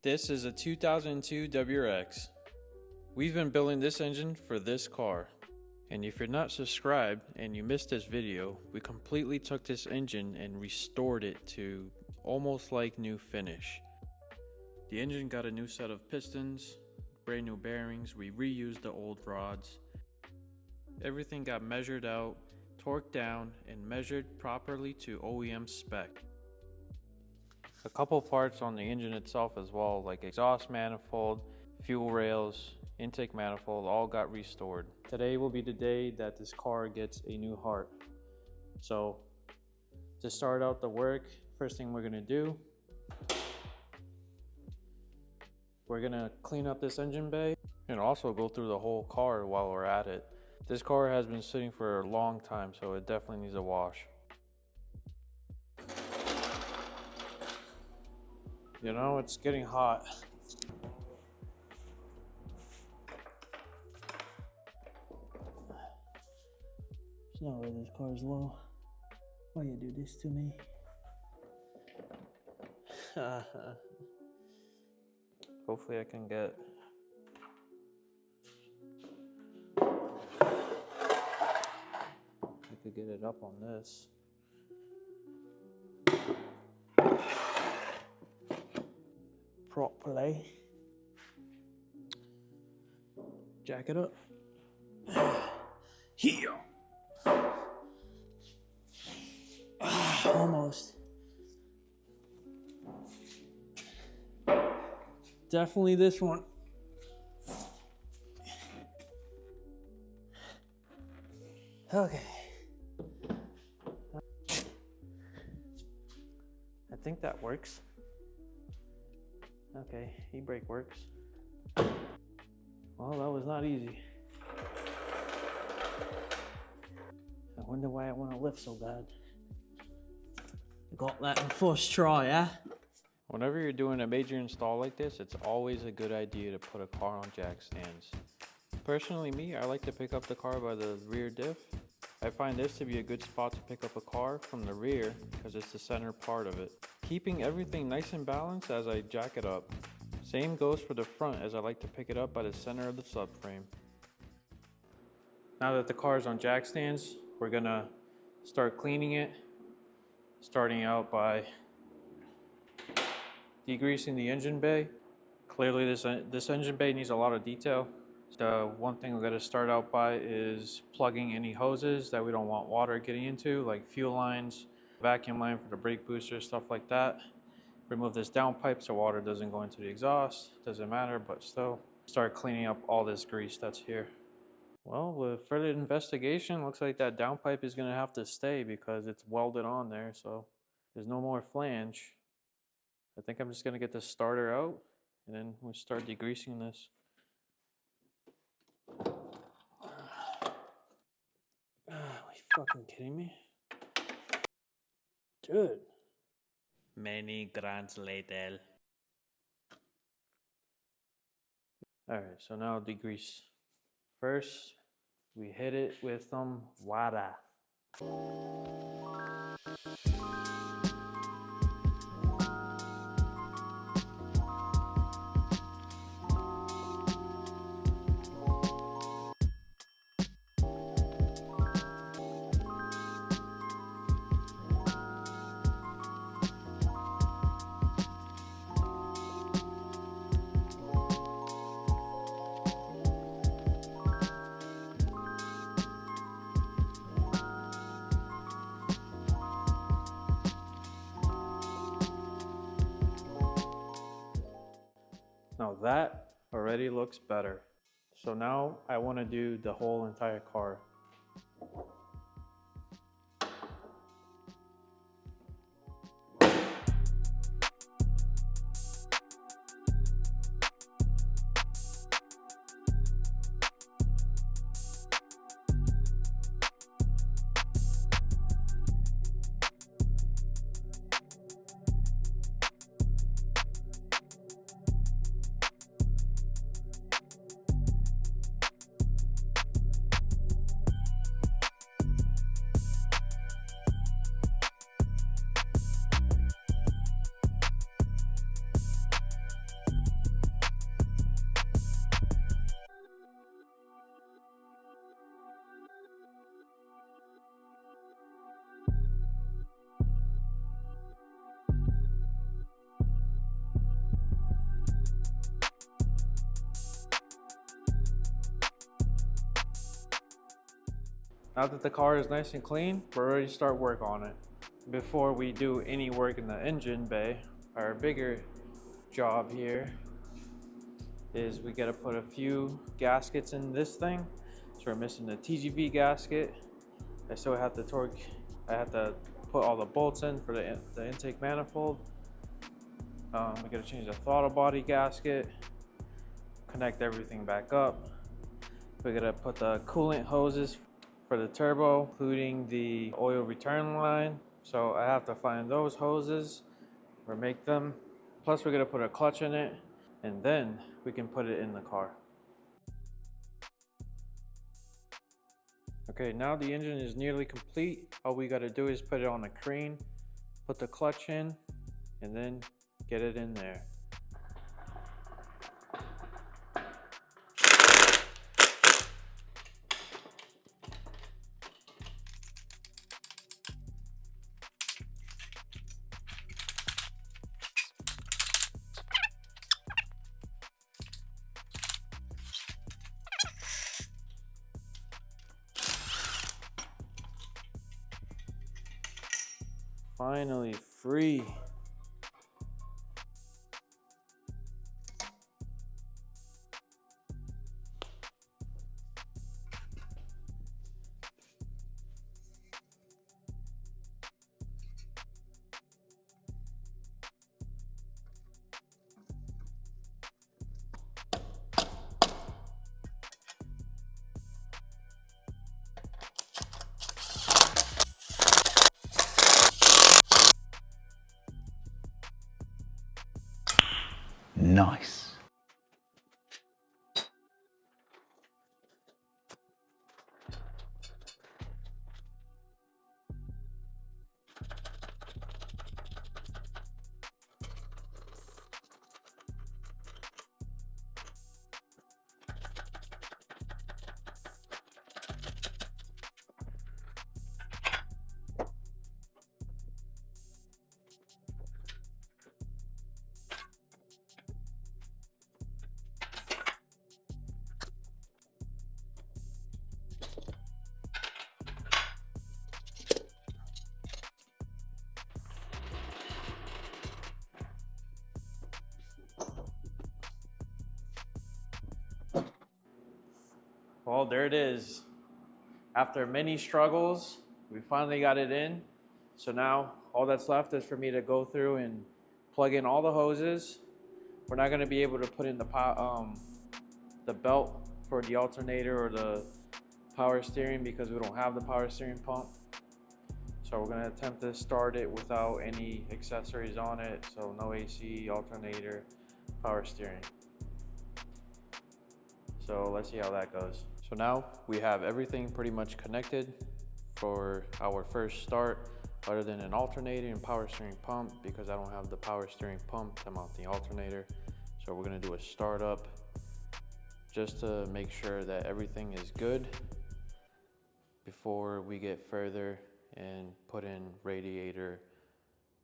This is a 2002 WRX. We've been building this engine for this car. And if you're not subscribed and you missed this video, we completely took this engine and restored it to almost like new finish. The engine got a new set of pistons, brand new bearings, we reused the old rods. Everything got measured out, torqued down, and measured properly to OEM spec. A couple parts on the engine itself as well, like exhaust manifold, fuel rails, intake manifold, all got restored. Today will be the day that this car gets a new heart. So to start out the work, first thing we're gonna do, we're gonna clean up this engine bay and also go through the whole car while we're at it. This car has been sitting for a long time, so it definitely needs a wash. You know, it's getting hot. It's not where this car's low. Why you do this to me? Hopefully I can get it up on this. Properly. Jack it up. Here. Almost. Definitely this one. Okay. I think that works. Okay, e-brake works. Well, that was not easy. I wonder why I want to lift so bad. Got that in first try, eh? Whenever you're doing a major install like this, it's always a good idea to put a car on jack stands. Personally, me, I like to pick up the car by the rear diff. I find this to be a good spot to pick up a car from the rear because it's the center part of it, keeping everything nice and balanced as I jack it up. Same goes for the front, as I like to pick it up by the center of the subframe. Now that the car is on jack stands, we're gonna start cleaning it, starting out by degreasing the engine bay. Clearly this engine bay needs a lot of detail. The one thing we're going to start out by is plugging any hoses that we don't want water getting into, like fuel lines, vacuum line for the brake booster, stuff like that. Remove this downpipe so water doesn't go into the exhaust. Doesn't matter, but still start cleaning up all this grease that's here. Well, with further investigation, looks like that downpipe is going to have to stay because it's welded on there, so there's no more flange. I think I'm just going to get the starter out and then we'll start degreasing this. Are you fucking kidding me? Dude. Many grands later. Alright, so now degrease. First, we hit it with some water. Now that already looks better. So now I want to do the whole entire car. Now that the car is nice and clean, we're ready to start work on it. Before we do any work in the engine bay, our bigger job here is we gotta put a few gaskets in this thing. So we're missing the TGV gasket. I still have to I have to put all the bolts in for the intake manifold. We gotta change the throttle body gasket, connect everything back up. We gotta put the coolant hoses for the turbo, including the oil return line. So I have to find those hoses or make them. Plus we're gonna put a clutch in it, and then we can put it in the car. Okay, now the engine is nearly complete. All we gotta do is put it on a crane, put the clutch in, and then get it in there. Finally free. Nice. Well, there it is. After many struggles, we finally got it in. So now all that's left is for me to go through and plug in all the hoses. We're not going to be able to put in the belt for the alternator or the power steering because we don't have the power steering pump. So we're going to attempt to start it without any accessories on it. So no AC, alternator, power steering. So let's see how that goes. So now we have everything pretty much connected for our first start, other than an alternator and power steering pump, because I don't have the power steering pump to mount the alternator. So we're gonna do a startup just to make sure that everything is good before we get further and put in radiator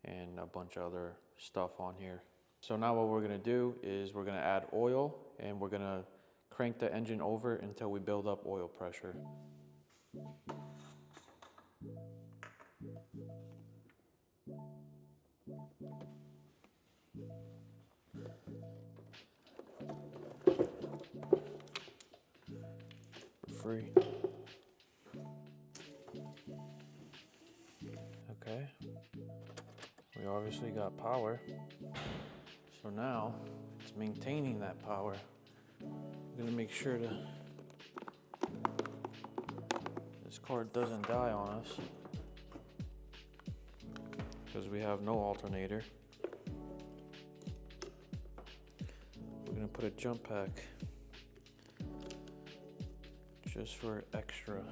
and a bunch of other stuff on here. So now what we're gonna do is we're gonna add oil, and we're gonna crank the engine over until we build up oil pressure. Free. Okay. We obviously got power. So now it's maintaining that power. I'm gonna make sure this car doesn't die on us, because we have no alternator. We're gonna put a jump pack just for extra.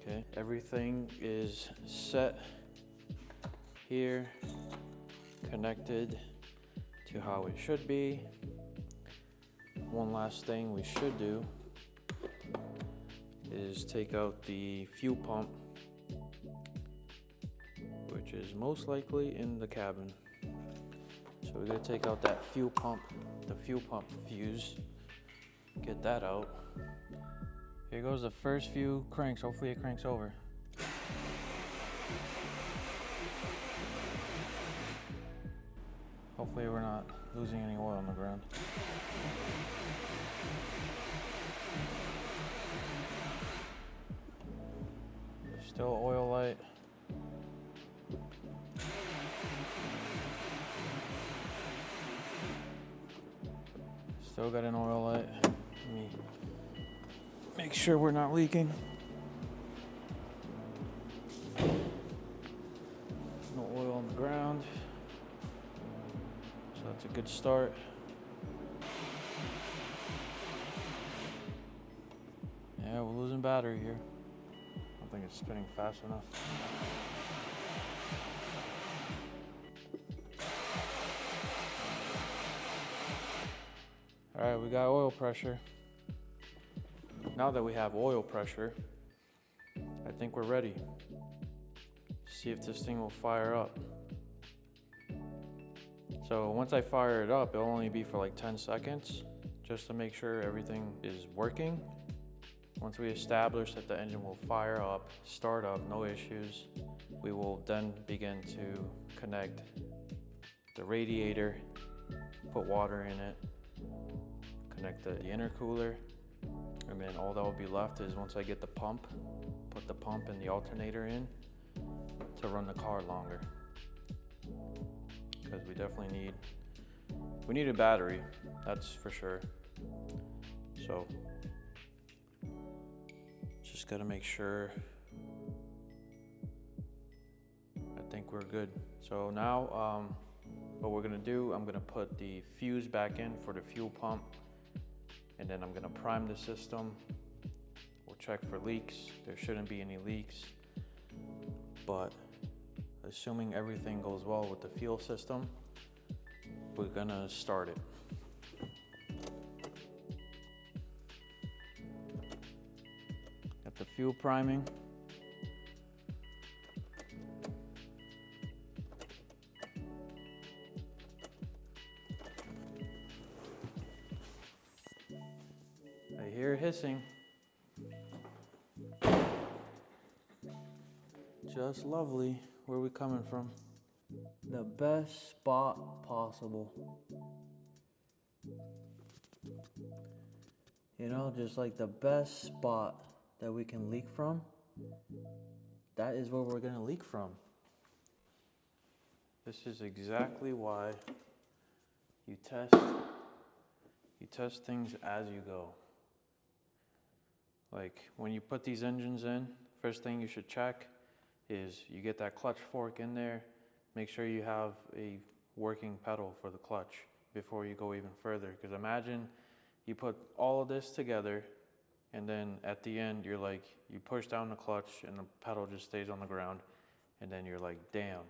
Okay, everything is set here, connected to how it should be. One last thing we should do is take out the fuel pump, which is most likely in the cabin. So we're gonna take out that fuel pump, the fuel pump fuse, get that out. Here goes the first few cranks. Hopefully it cranks over. Hopefully we're not losing any oil on the ground. There's still oil light. Still got an oil light. Let me make sure we're not leaking. No oil on the ground. So that's a good start. Yeah, we're losing battery here. I don't think it's spinning fast enough. All right, we got oil pressure. Now that we have oil pressure, I think we're ready. See if this thing will fire up. So once I fire it up, it'll only be for like 10 seconds, just to make sure everything is working. Once we establish that the engine will fire up, start up, no issues, we will then begin to connect the radiator, put water in it, connect the intercooler, and then all that will be left is once I get the pump, put the pump and the alternator in to run the car longer. Because we definitely need a battery, that's for sure. So just gotta make sure. I think we're good. So now what we're gonna do, I'm gonna put the fuse back in for the fuel pump, and then I'm gonna prime the system. We'll check for leaks. There shouldn't be any leaks, but assuming everything goes well with the fuel system, we're gonna start it. Got the fuel priming. I hear hissing. Just lovely. Where are we coming from? The best spot possible. You know, just like the best spot that we can leak from, that is where we're gonna leak from. This is exactly why you test things as you go. Like when you put these engines in, first thing you should check is you get that clutch fork in there. Make sure you have a working pedal for the clutch before you go even further. Because imagine you put all of this together and then at the end you're like, you push down the clutch and the pedal just stays on the ground, and then you're like, damn.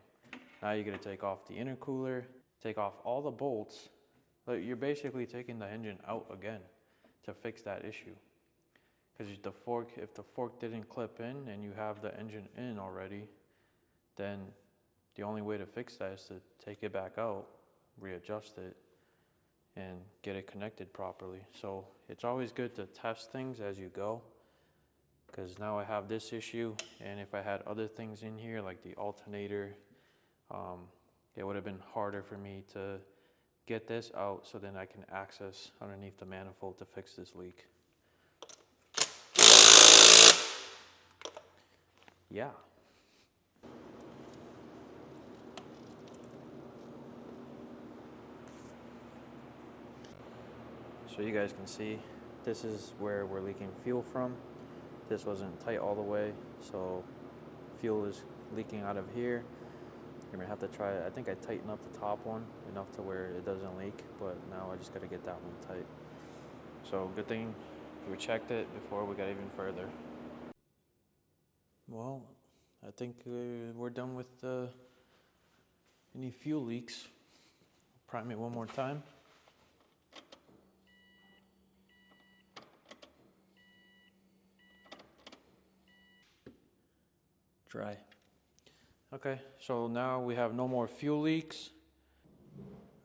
Now you gotta take off the intercooler, take off all the bolts. Like you're basically taking the engine out again to fix that issue. Because if the fork didn't clip in and you have the engine in already, then the only way to fix that is to take it back out, readjust it, and get it connected properly. So it's always good to test things as you go, because now I have this issue, and if I had other things in here like the alternator, it would have been harder for me to get this out so then I can access underneath the manifold to fix this leak. Yeah. So you guys can see, this is where we're leaking fuel from. This wasn't tight all the way, so fuel is leaking out of here. You're gonna have to try it. I think I tightened up the top one enough to where it doesn't leak, but now I just gotta get that one tight. So good thing we checked it before we got even further. Well, I think we're done with any fuel leaks. Prime it one more time. Dry. Okay, so now we have no more fuel leaks.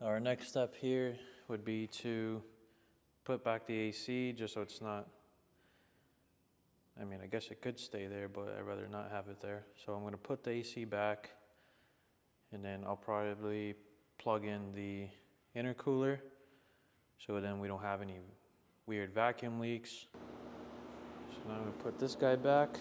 Our next step here would be to put back the AC just so it's not I mean, I guess it could stay there, but I'd rather not have it there. So I'm gonna put the AC back, and then I'll probably plug in the intercooler, so then we don't have any weird vacuum leaks. So now I'm gonna put this guy back.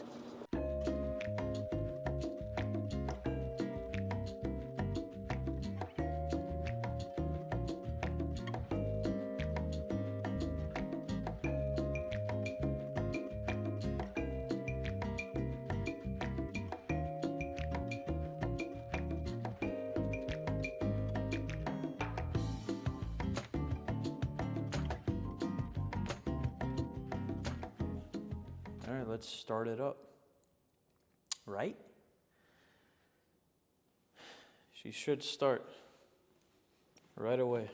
All right, let's start it up. Right? She should start right away.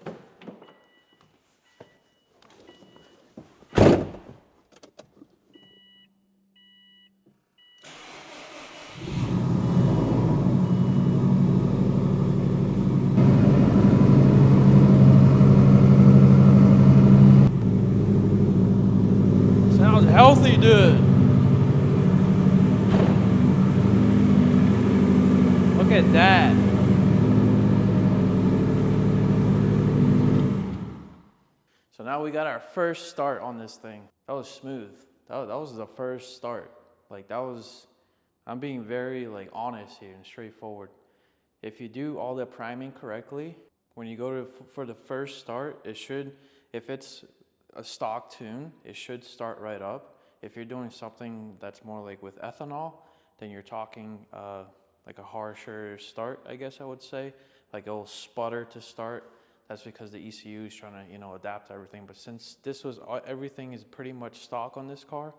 Sounds healthy, dude. Look at that. So now we got our first start on this thing. That was smooth. That was the first start. Like that was, I'm being very like honest here and straightforward. If you do all the priming correctly, when you go for the first start, it should, if it's a stock tune, it should start right up. If you're doing something that's more like with ethanol, then you're talking like a harsher start, I guess I would say. Like it'll sputter to start. That's because the ECU is trying to, you know, adapt to everything. But since this was, everything is pretty much stock on this car,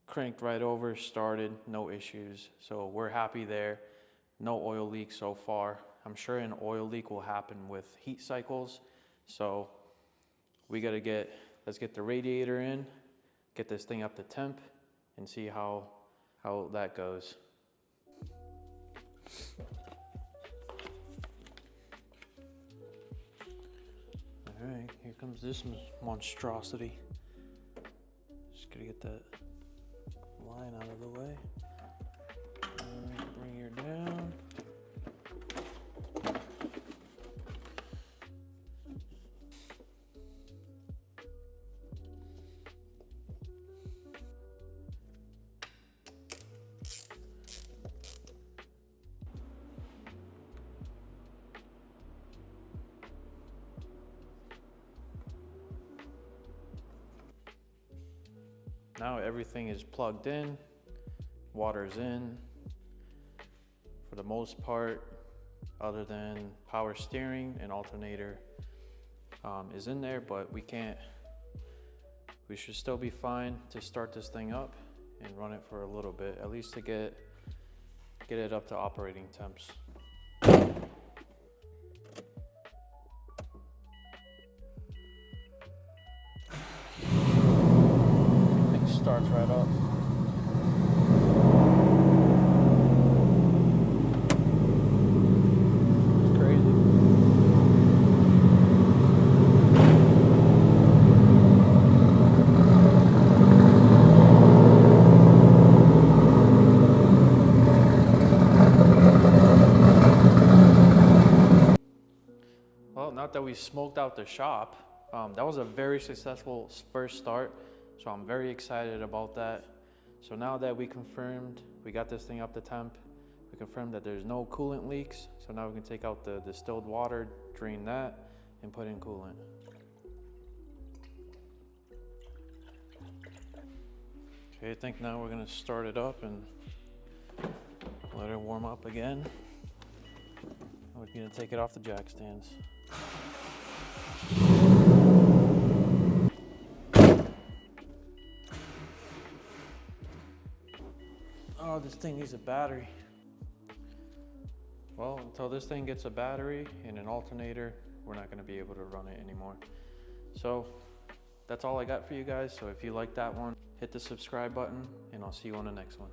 cranked right over, started, no issues. So we're happy there. No oil leak so far. I'm sure an oil leak will happen with heat cycles. So we gotta let's get the radiator in, get this thing up to temp, and see how that goes. All right, here comes this monstrosity. Just gotta get that line out of the way. Bring her down. Now everything is plugged in, water's in. For the most part, other than power steering and alternator is in there, but we should still be fine to start this thing up and run it for a little bit, at least to get it up to operating temps. Starts right up. It's crazy. Well, not that we smoked out the shop. That was a very successful first start. So I'm very excited about that. So now that we confirmed, we got this thing up to temp, we confirmed that there's no coolant leaks. So now we can take out the distilled water, drain that, and put in coolant. Okay, I think now we're gonna start it up and let it warm up again. We're gonna take it off the jack stands. Oh, this thing needs a battery. Well, until this thing gets a battery and an alternator, we're not gonna be able to run it anymore. So that's all I got for you guys. So if you like that one, hit the subscribe button and I'll see you on the next one.